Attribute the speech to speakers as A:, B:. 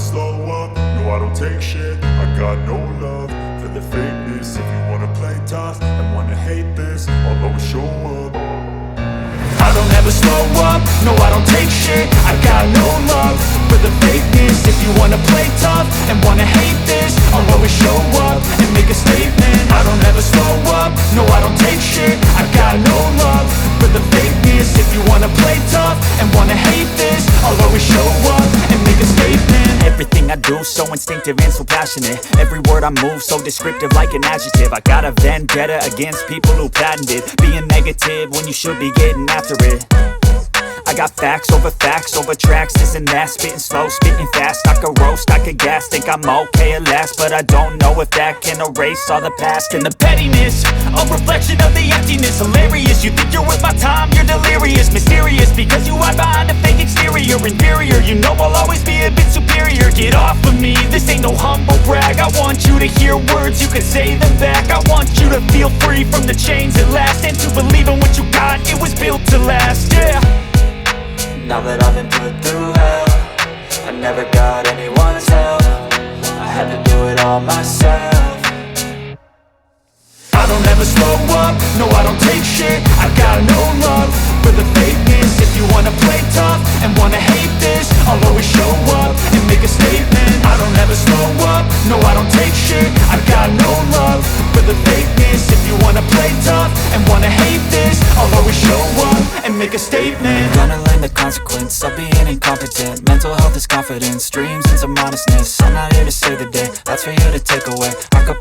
A: slow up, no I don't take shit. I got no love for the fakeness. If you wanna play tough and wanna hate this, I'll always show up. I don't ever slow up, no I don't take shit. I got no love for the fakeness. If you wanna play tough and wanna hate this, I'll always show up and make a statement. I don't ever slow up, no I don't take shit. I got no love for the fakeness. If you wanna play tough and wanna hate this, I'll always show up and make a statement.
B: Everything I do so instinctive and so passionate. Every word I move so descriptive like an adjective. I got a vendetta against people who patented being negative when you should be getting after it. I got facts over tracks, this and that. Spitting slow, spitting fast, I could roast, I could gas. Think I'm okay at last, but I don't know if that can erase all the past. And the pettiness, a reflection of the emptiness. Hilarious, you think you're worth my time, you're delirious. Mysterious, because you hide behind a fake exterior. Inferior, you know I'll always be a bit superior. Get off of me, this ain't no humble brag. I want you to hear words, you can say them back. I want you to feel free from the chains at last, and to believe in what you got, it was built to last, yeah.
C: Now that I've been put through hell, I never got anyone's help. I had to do it all myself.
A: I don't ever slow up, no I don't take shit. I got no love for the fakeness. If you wanna play tough and wanna hate this, I'll always show up and make a statement. I don't ever slow up, no I don't take shit. I got no love for the fakeness. If you wanna play tough and wanna hate this, I'll always show up and make a statement.
C: Gonna learn the consequence of being incompetent. Mental health is confidence, dreams and some honestness. I'm not here to save the day, that's for you to take away. I could play